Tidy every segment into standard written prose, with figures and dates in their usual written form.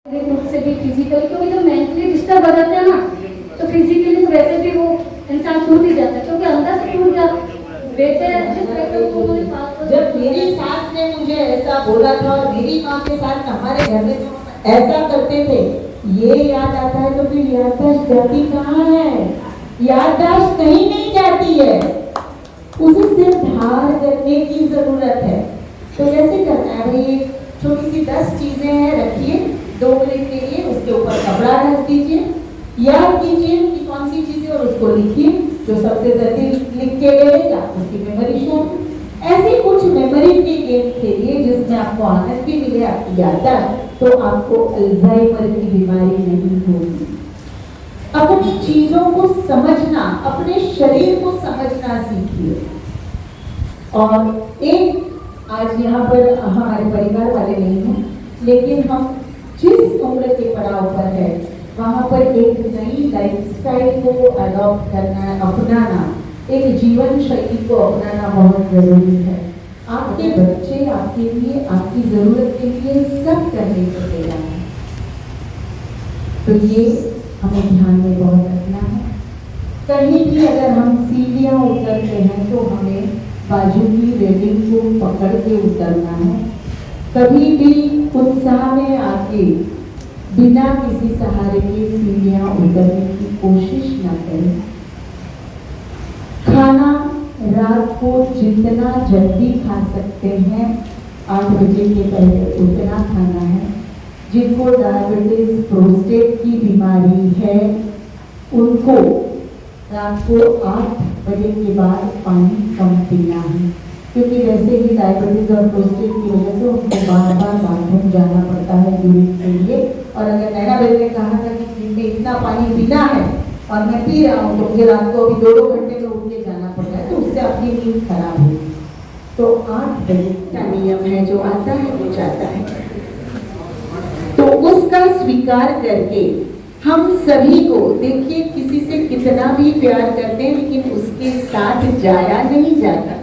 शारीरिक से भी फिजिकली, क्योंकि जब मेंटली डिस्टर्ब हो जाते हैं ना तो फिजिकली तो वैसे भी वो इंसान टूट ही जाता है, क्योंकि अंदर से टूट जाता जब मेरी सास ने मुझे ऐसा बोला था और मेरी माँ के साथ हमारे घर में ऐसा करते थे, ये याद आता है तो फिर याददाश्त जाती कहाँ है? याददाश्त कहीं नहीं जाती है, उसे सिर्फ धार करने की जरूरत है। तो कैसे करना है भाई? छोटी सी 10 चीजें हैं, रखिए 2 मिनट के लिए, उसके ऊपर कपड़ा रख दीजिए, याद कीजिए कि कौन सी चीजें और उसको लिखिए। जो सबसे जल्दी लिख के गएगा उसकी मेमोरी शार्प। ऐसे कुछ मेमोरी के गेम खेलिए जिसमें आपको आनंद भी मिले, आपकी याददाश्त, तो आपको अल्जाइमर की बीमारी नहीं होगी। अपनी चीजों को समझना, अपने शरीर को समझना सीखिए। और एक आज यहाँ पर हमारे परिवार वाले नहीं हैं, लेकिन हम जिस उम्र के पड़ाव पर है वहाँ पर एक नई लाइफस्टाइल को अडॉप्ट करना, अपनाना, एक जीवन शैली को अपनाना बहुत जरूरी है। आपके बच्चे आपके लिए, आपकी जरूरत के लिए सब करने को तैयार हैं, तो ये हमें ध्यान में बहुत रखना है। कहीं भी अगर हम सीढ़ियाँ उतरते हैं तो हमें बाजू की रेलिंग को पकड़ के उतरना है। कभी भी उत्साह में आके बिना किसी सहारे के सीढ़ियाँ उतरने की कोशिश न करें। खाना रात को जितना जल्दी खा सकते हैं, 8 बजे के पहले उतना खाना है। जिनको डायबिटीज, प्रोस्टेट की बीमारी है, उनको रात को 8 बजे के बाद पानी कम पीना है, क्योंकि वैसे ही डायबिटीज और प्रोस्टेट की वजह से उनको बार बार बाथरूम जाना पड़ता है यूरिन के लिए। और अगर नैना बेल ने कहा था कि दिन में इतना पानी पीना है और मैं पी रहा हूँ तो मुझे रात को अभी 2-2 घंटे में उठ के जाना पड़ता है, तो उससे अपनी नींद खराब होगी। तो 8 बजे का नियम है, जो आता है वो जाता है, तो उसका स्वीकार करके हम सभी को, देखिए किसी से कितना भी प्यार करते हैं लेकिन उसके साथ जाया नहीं जाता।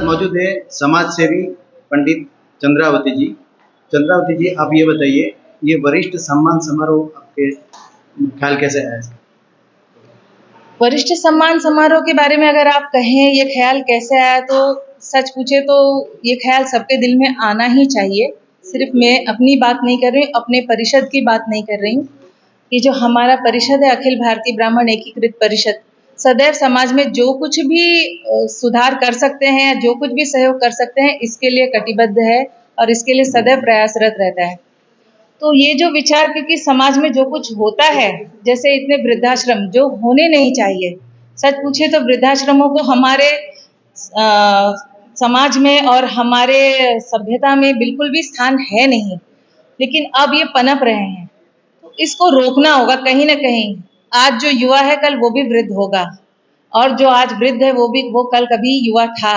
मौजूद है समाज सेवी पंडित चंद्रावती जी। चंद्रावती जी, आप ये बताइए, ये वरिष्ठ सम्मान समारोह आपके ख्याल कैसे है? वरिष्ठ सम्मान समारोह के बारे में अगर आप कहें ये ख्याल कैसे आया, तो सच पूछे तो ये ख्याल सबके दिल में आना ही चाहिए। सिर्फ मैं अपनी बात नहीं कर रही हूँ, अपने परिषद की बात नहीं कर रही हूँ। ये जो हमारा परिषद है, अखिल भारतीय ब्राह्मण एकीकृत परिषद, सदैव समाज में जो कुछ भी सुधार कर सकते हैं, जो कुछ भी सहयोग कर सकते हैं, इसके लिए कटिबद्ध है और इसके लिए सदैव प्रयासरत रहता है। तो ये जो विचार, क्योंकि समाज में जो कुछ होता है, जैसे इतने वृद्धाश्रम जो होने नहीं चाहिए, सच पूछे तो वृद्धाश्रमों को हमारे समाज में और हमारे सभ्यता में बिल्कुल भी स्थान है नहीं, लेकिन अब ये पनप रहे हैं, तो इसको रोकना होगा कहीं ना कहीं। आज जो युवा है कल वो भी वृद्ध होगा, और जो आज वृद्ध है वो कल कभी युवा था।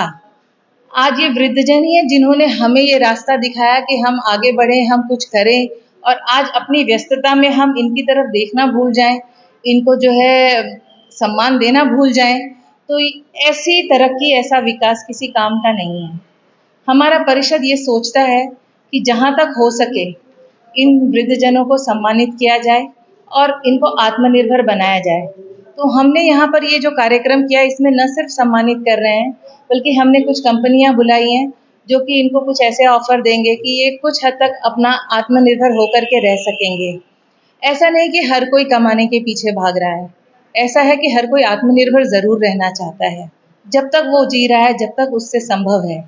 आज ये वृद्धजन ही है जिन्होंने हमें ये रास्ता दिखाया कि हम आगे बढ़े, हम कुछ करें, और आज अपनी व्यस्तता में हम इनकी तरफ देखना भूल जाएं, इनको जो है सम्मान देना भूल जाएं, तो ऐसी तरक्की, ऐसा विकास किसी काम का नहीं है। हमारा परिषद ये सोचता है कि जहाँ तक हो सके इन वृद्धजनों को सम्मानित किया जाए और इनको आत्मनिर्भर बनाया जाए। तो हमने यहाँ पर ये जो कार्यक्रम किया, इसमें न सिर्फ सम्मानित कर रहे हैं, बल्कि हमने कुछ कंपनियां बुलाई हैं जो कि इनको कुछ ऐसे ऑफर देंगे कि ये कुछ हद तक अपना आत्मनिर्भर होकर के रह सकेंगे। ऐसा नहीं कि हर कोई कमाने के पीछे भाग रहा है, ऐसा है कि हर कोई आत्मनिर्भर ज़रूर रहना चाहता है, जब तक वो जी रहा है, जब तक उससे संभव है।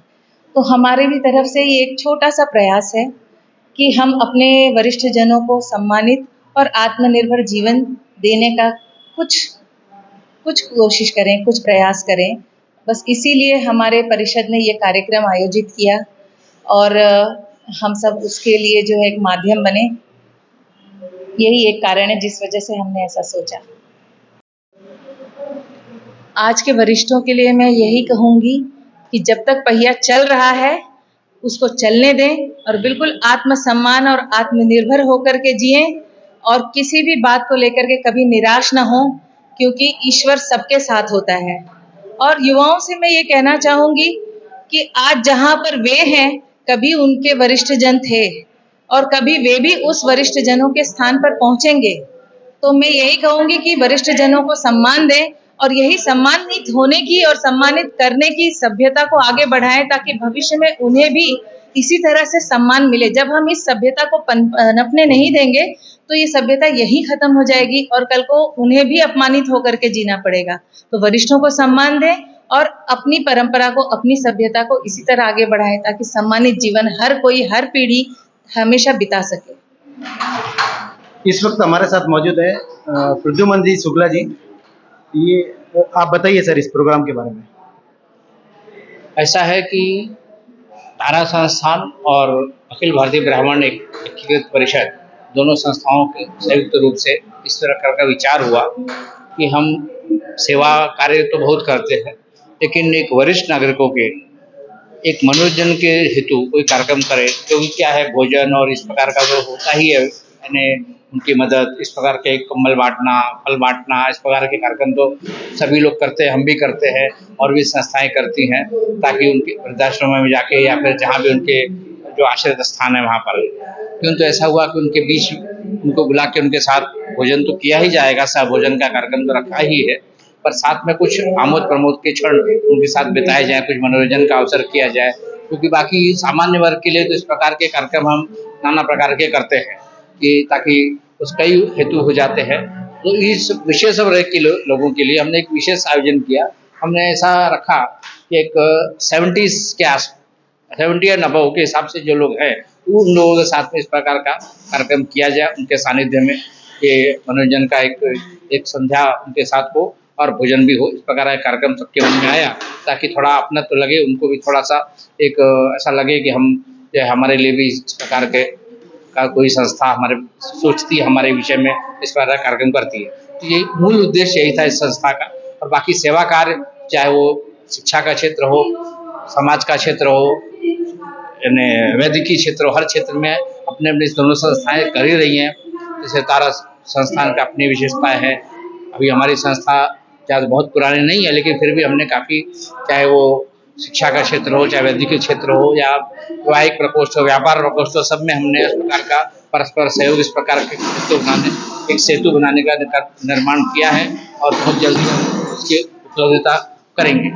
तो हमारे भी तरफ से ये एक छोटा-सा प्रयास है कि हम अपने वरिष्ठ जनों को सम्मानित और आत्मनिर्भर जीवन देने का कुछ कुछ कोशिश करें, कुछ प्रयास करें। बस इसीलिए हमारे परिषद ने ये कार्यक्रम आयोजित किया और हम सब उसके लिए जो है एक माध्यम बने। यही एक कारण है जिस वजह से हमने ऐसा सोचा। आज के वरिष्ठों के लिए मैं यही कहूँगी कि जब तक पहिया चल रहा है उसको चलने दें और बिल्कुल आत्मसम्मान और आत्मनिर्भर होकर के जिएं और किसी भी बात को लेकर के कभी निराश ना हो, क्योंकि ईश्वर सबके साथ होता है। और युवाओं से मैं ये कहना चाहूँगी कि आज जहाँ पर वे हैं, कभी उनके वरिष्ठ जन थे और कभी वे भी उस वरिष्ठ जनों के स्थान पर पहुँचेंगे। तो मैं यही कहूँगी कि वरिष्ठ जनों को सम्मान दें और यही सम्मानित होने की और सम्मानित करने की सभ्यता को आगे बढ़ाएं, ताकि भविष्य में उन्हें भी इसी तरह से सम्मान मिले। जब हम इस सभ्यता को पनपने नहीं देंगे तो ये सभ्यता यही खत्म हो जाएगी और कल को उन्हें भी अपमानित होकर के जीना पड़ेगा। तो वरिष्ठों को सम्मान दें और अपनी परंपरा को, अपनी सभ्यता को इसी तरह आगे बढ़ाएं ताकि सम्मानित जीवन हर कोई, हर पीढ़ी हमेशा बिता सके। इस वक्त हमारे साथ मौजूद है प्रद्युमन जी शुक्ला जी। ये आप बताइए सर इस प्रोग्राम के बारे में। ऐसा है कि तारा संस्थान और अखिल भारतीय ब्राह्मण एकीकृत परिषद दोनों संस्थाओं के संयुक्त रूप से इस तरह का विचार हुआ कि हम सेवा कार्य तो बहुत करते हैं, लेकिन एक वरिष्ठ नागरिकों के एक मनोरंजन के हेतु कोई कार्यक्रम करें, क्योंकि क्या है भोजन और इस प्रकार का जो होता ही है, यानी उनकी मदद, इस प्रकार के कंबल बांटना, फल बांटना, इस प्रकार के कार्यक्रम तो सभी लोग करते हैं, हम भी करते हैं और भी संस्थाएं करती हैं, ताकि उनके वृद्धाश्रम में जाके या फिर जहाँ भी उनके जो आश्रित स्थान है वहाँ पर। किंतु ऐसा हुआ कि उनके बीच उनको बुला के उनके साथ भोजन तो किया ही जाएगा, सह भोजन का कार्यक्रम तो रखा ही है, पर साथ में कुछ आमोद प्रमोद के क्षण उनके साथ बिताए जाए, कुछ मनोरंजन का अवसर किया जाए, क्योंकि बाकी सामान्य वर्ग के लिए तो इस प्रकार के कार्यक्रम हम नाना प्रकार के करते हैं कि ताकि उस कई हेतु हो जाते हैं। तो इस विशेष वर्ग के लोगों के लिए हमने एक विशेष आयोजन किया। हमने ऐसा रखा कि एक 70s के 70 या 90 के हिसाब से जो लोग हैं उन लोगों के साथ में इस प्रकार का कार्यक्रम किया जाए, उनके सानिध्य में ये मनोरंजन का एक संध्या उनके साथ हो और भोजन भी हो। इस प्रकार का कार्यक्रम सबके मन में आया ताकि थोड़ा अपना तो लगे, उनको भी थोड़ा सा एक ऐसा लगे कि हम जो हमारे लिए भी इस प्रकार के का कोई संस्था हमारे सोचती है, हमारे विषय में इस प्रकार का कार्यक्रम करती है। तो ये मूल उद्देश्य यही था इस संस्था का। और बाकी सेवा कार्य, चाहे वो शिक्षा का क्षेत्र हो, समाज का क्षेत्र हो, यानी वैद्यकीय क्षेत्र हो, हर क्षेत्र में अपने अपने दोनों संस्थाएं कर ही रही हैं। जैसे तारा संस्थान का अपनी विशेषताएं हैं। अभी हमारी संस्था चाहे बहुत पुरानी नहीं है, लेकिन फिर भी हमने काफ़ी, चाहे वो शिक्षा का क्षेत्र हो, चाहे वैद्यकीय क्षेत्र हो या वैवाहिक प्रकोष्ठ हो, व्यापार प्रकोष्ठ हो, सब में हमने इस प्रकार का परस्पर सहयोग, इस प्रकार के एक सेतु बनाने का निर्माण किया है और बहुत जल्दी हम उसकी उपलब्धता करेंगे।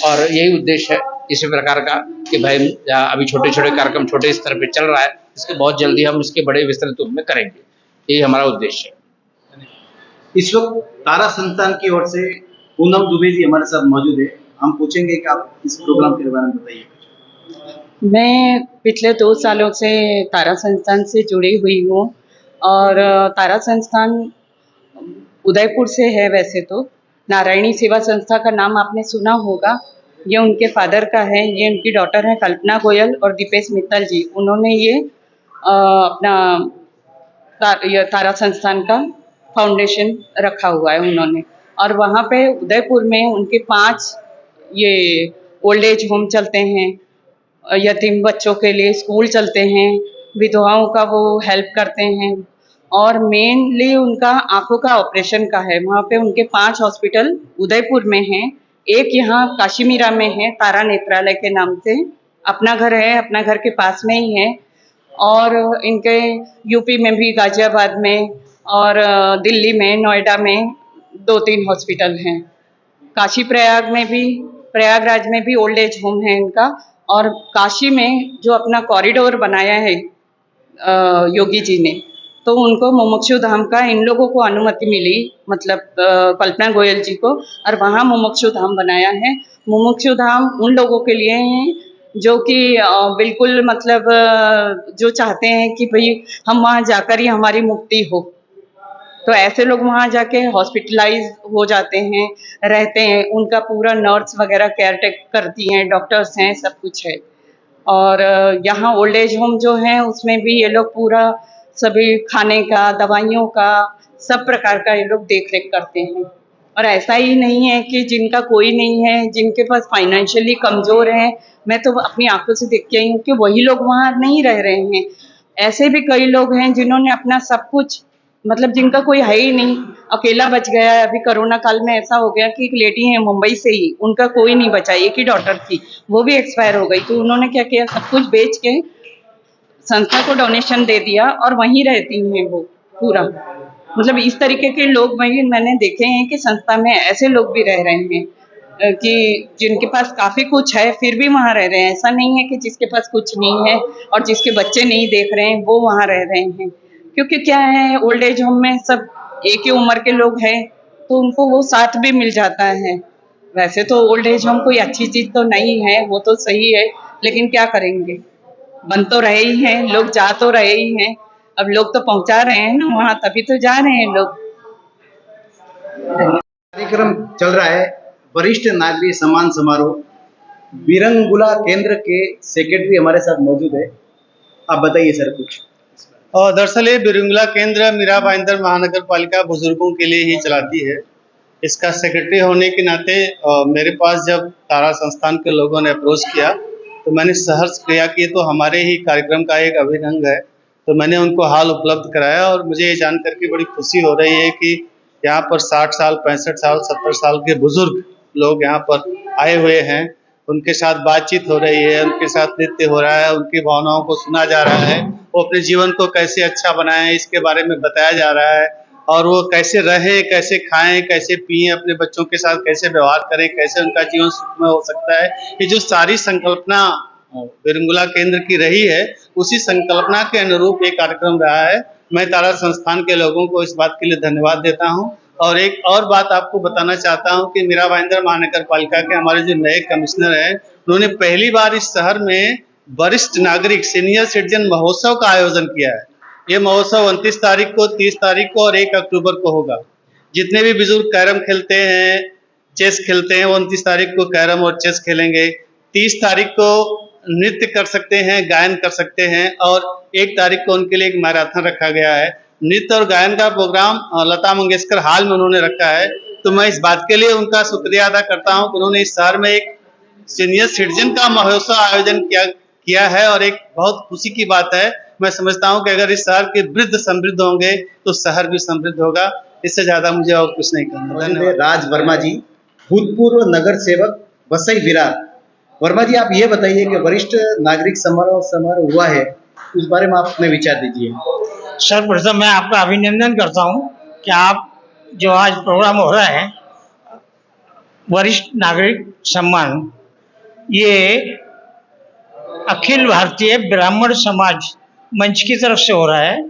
और यही उद्देश्य है इसी प्रकार का कि भाई अभी छोटे छोटे कार्यक्रम छोटे स्तर पर चल रहा है, इसके बहुत जल्दी हम इसके बड़े विस्तृत रूप में करेंगे। यही हमारा उद्देश्य है। इस वक्त तारा संस्थान की ओर से पूनम दुबे जी हमारे साथ मौजूद है। हम पूछेंगे कि आप इस प्रोग्राम के बारे में बताइए। मैं पिछले 2 सालों से तारा संस्थान से जुड़ी हुई हूँ और तारा संस्थान उदयपुर से है। वैसे तो नारायणी सेवा संस्था का नाम आपने सुना होगा, ये उनके फादर का है। ये उनकी डॉटर है कल्पना गोयल और दीपेश मित्तल जी। उन्होंने ये अपना तारा संस्थान का फाउंडेशन रखा हुआ है उन्होंने। और वहाँ पे उदयपुर में उनके 5 ये ओल्ड एज होम चलते हैं, यतीम बच्चों के लिए स्कूल चलते हैं, विधवाओं का वो हेल्प करते हैं और मेनली उनका आँखों का ऑपरेशन का है। वहाँ पे उनके 5 हॉस्पिटल उदयपुर में हैं। एक यहाँ काशीमीरा में है, तारा नेत्रालय के नाम से। अपना घर है, अपना घर के पास में ही है। और इनके यूपी में भी, गाजियाबाद में और दिल्ली में, नोएडा में 2-3 हॉस्पिटल हैं। काशी प्रयागराज में भी ओल्ड एज होम है इनका। और काशी में जो अपना कॉरिडोर बनाया है योगी जी ने, तो तो उनको मुमुक्षु धाम का इन लोगों को अनुमति मिली, मतलब कल्पना गोयल जी को, और वहाँ मुमुक्षु धाम बनाया है। मुमुक्षु धाम उन लोगों के लिए है जो कि बिल्कुल मतलब जो चाहते हैं कि भाई हम वहाँ जाकर ही हमारी मुक्ति हो, तो ऐसे लोग वहाँ जाके हॉस्पिटलाइज हो जाते हैं, रहते हैं। उनका पूरा नर्स वगैरह केयर टेक करती हैं, डॉक्टर्स हैं, सब कुछ है। और यहाँ ओल्ड एज होम जो है उसमें भी ये लोग पूरा सभी खाने का, दवाइयों का, सब प्रकार का ये लोग देख रेख करते हैं। और ऐसा ही नहीं है कि जिनका कोई नहीं है, जिनके पास फाइनेंशियली कमज़ोर है, मैं तो अपनी आंखों से देख के आई हूँ कि वही लोग वहाँ नहीं रह रहे हैं। ऐसे भी कई लोग हैं जिन्होंने अपना सब कुछ, मतलब जिनका कोई है ही नहीं, अकेला बच गया है। अभी कोरोना काल में ऐसा हो गया कि एक लेडी है मुंबई से ही, उनका कोई नहीं बचा, एक ही डॉटर थी, वो भी एक्सपायर हो गई। तो उन्होंने क्या किया, सब कुछ बेच के संस्था को डोनेशन दे दिया और वहीं रहती हैं वो पूरा। मतलब इस तरीके के लोग मैंने देखे हैं कि संस्था में ऐसे लोग भी रह रहे हैं कि जिनके पास काफ़ी कुछ है फिर भी वहाँ रह रहे हैं। ऐसा नहीं है कि जिसके पास कुछ नहीं है और जिसके बच्चे नहीं देख रहे हैं वो वहाँ रह रहे हैं। क्योंकि क्या है, ओल्ड एज होम में सब एक ही उम्र के लोग हैं तो उनको वो साथ भी मिल जाता है। वैसे तो ओल्ड एज होम कोई अच्छी चीज़ तो नहीं है, वो तो सही है, लेकिन क्या करेंगे, बन तो रहे ही हैं, लोग जा तो रहे ही हैं। अब लोग तो पहुंचा रहे हैं ना वहाँ, तभी तो जा रहे हैं लोग। कार्यक्रम चल रहा है वरिष्ठ नागरिक सम्मान समारोह। बिरंगुला केंद्र के सेक्रेटरी हमारे साथ मौजूद है, आप बताइए सर कुछ। और दरअसल ये बिरंगुला केंद्र मीरा भाईंदर महानगर पालिका बुजुर्गों के लिए ही चलाती है। इसका सेक्रेटरी होने के नाते मेरे पास जब तारा संस्थान के लोगों ने अप्रोच किया तो मैंने सहर्ष किया कि ये तो हमारे ही कार्यक्रम का एक अभिन्न अंग है। तो मैंने उनको हाल उपलब्ध कराया और मुझे ये जानकर के बड़ी खुशी हो रही है कि यहाँ पर 60 साल, 65 साल, 70 साल के बुजुर्ग लोग यहाँ पर आए हुए हैं। उनके साथ बातचीत हो रही है, उनके साथ नृत्य हो रहा है, उनकी भावनाओं को सुना जा रहा है, वो अपने जीवन को कैसे अच्छा बनाएं इसके बारे में बताया जा रहा है। और वो कैसे रहें, कैसे खाएं, कैसे पिएं, अपने बच्चों के साथ कैसे व्यवहार करें, कैसे उनका जीवन सुखमय हो सकता है, ये जो सारी संकल्पना बिरंगुला केंद्र की रही है उसी संकल्पना के अनुरूप ये कार्यक्रम रहा है। मैं तारा संस्थान के लोगों को इस बात के लिए धन्यवाद देता हूँ। और एक और बात आपको बताना चाहता हूँ कि मीरा भाईंदर महानगर पालिका के हमारे जो नए कमिश्नर हैं, उन्होंने पहली बार इस शहर में वरिष्ठ नागरिक सीनियर सिटीजन महोत्सव का आयोजन किया है। ये महोत्सव 29 तारीख को, 30 तारीख को और 1 अक्टूबर को होगा। जितने भी बुजुर्ग कैरम खेलते हैं, चेस खेलते हैं, वो 29 तारीख को कैरम और चेस खेलेंगे। 30 तारीख को नृत्य कर सकते हैं, गायन कर सकते हैं और 1 तारीख को उनके लिए एक मैराथन रखा गया है। नृत्य और गायन का प्रोग्राम लता मंगेशकर हॉल में उन्होंने रखा है। तो मैं इस बात के लिए उनका शुक्रिया अदा करता हूँ कि उन्होंने इस शहर में एक सीनियर सिटीजन का महोत्सव आयोजन किया है और एक बहुत खुशी की बात है। मैं समझता हूँ कि अगर इस शहर के वृद्ध समृद्ध होंगे तो शहर भी समृद्ध होगा। इससे ज्यादा मुझे और कुछ नहीं करना। धन्यवाद। राज वर्मा जी, भूतपूर्व नगर सेवक वसई विरार। वर्मा जी, आप ये बताइए कि वरिष्ठ नागरिक समारोह हुआ है, उस बारे में आप अपने विचार दीजिए। सर्वप्रथम मैं आपका अभिनंदन करता हूं कि आप जो आज प्रोग्राम हो रहा है वरिष्ठ नागरिक सम्मान, ये अखिल भारतीय ब्राह्मण समाज मंच की तरफ से हो रहा है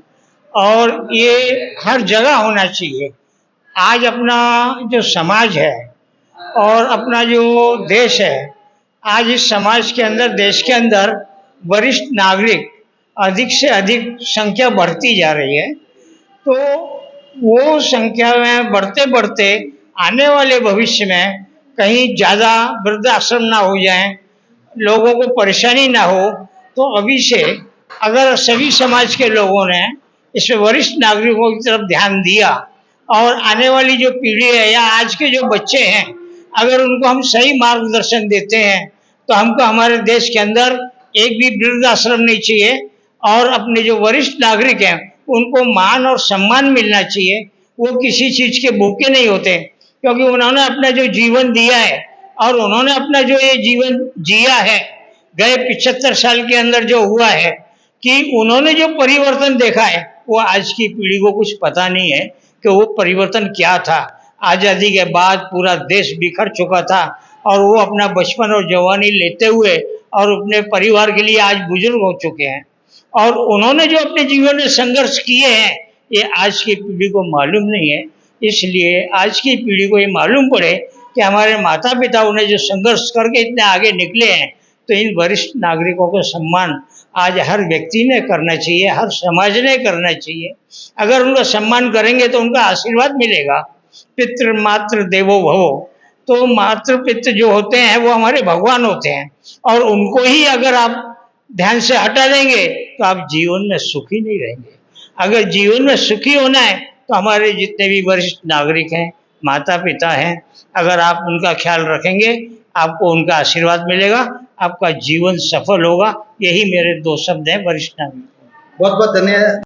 और ये हर जगह होना चाहिए। आज अपना जो समाज है और अपना जो देश है, आज इस समाज के अंदर, देश के अंदर वरिष्ठ नागरिक अधिक से अधिक संख्या बढ़ती जा रही है। तो वो संख्या में बढ़ते बढ़ते आने वाले भविष्य में कहीं ज़्यादा वृद्धाश्रम ना हो जाएं, लोगों को परेशानी ना हो, तो अभी से अगर सभी समाज के लोगों ने इसमें वरिष्ठ नागरिकों की तरफ ध्यान दिया और आने वाली जो पीढ़ी है या आज के जो बच्चे हैं, अगर उनको हम सही मार्गदर्शन देते हैं तो हमको हमारे देश के अंदर एक भी वृद्धाश्रम नहीं चाहिए और अपने जो वरिष्ठ नागरिक हैं उनको मान और सम्मान मिलना चाहिए। वो किसी चीज के भूखे नहीं होते, क्योंकि उन्होंने अपना जो जीवन दिया है और उन्होंने अपना जो ये जीवन जिया है, गए 75 साल के अंदर जो हुआ है कि उन्होंने जो परिवर्तन देखा है वो आज की पीढ़ी को कुछ पता नहीं है कि वो परिवर्तन क्या था। आज़ादी के बाद पूरा देश बिखर चुका था और वो अपना बचपन और जवानी लेते हुए और अपने परिवार के लिए आज बुजुर्ग हो चुके हैं और उन्होंने जो अपने जीवन में संघर्ष किए हैं ये आज की पीढ़ी को मालूम नहीं है। इसलिए आज की पीढ़ी को ये मालूम पड़े कि हमारे माता पिताओं ने जो संघर्ष करके इतने आगे निकले हैं, तो इन वरिष्ठ नागरिकों का सम्मान आज हर व्यक्ति ने करना चाहिए, हर समाज ने करना चाहिए। अगर उनका सम्मान करेंगे तो उनका आशीर्वाद मिलेगा। पितृ मातृ देवो भवो, तो मातृ पितृ जो होते हैं वो हमारे भगवान होते हैं, और उनको ही अगर आप ध्यान से हटा देंगे तो आप जीवन में सुखी नहीं रहेंगे। अगर जीवन में सुखी होना है तो हमारे जितने भी वरिष्ठ नागरिक हैं, माता पिता हैं, अगर आप उनका ख्याल रखेंगे, आपको उनका आशीर्वाद मिलेगा, आपका जीवन सफल होगा। यही मेरे 2 शब्द हैं वरिष्ठ नागरिक। बहुत बहुत धन्यवाद।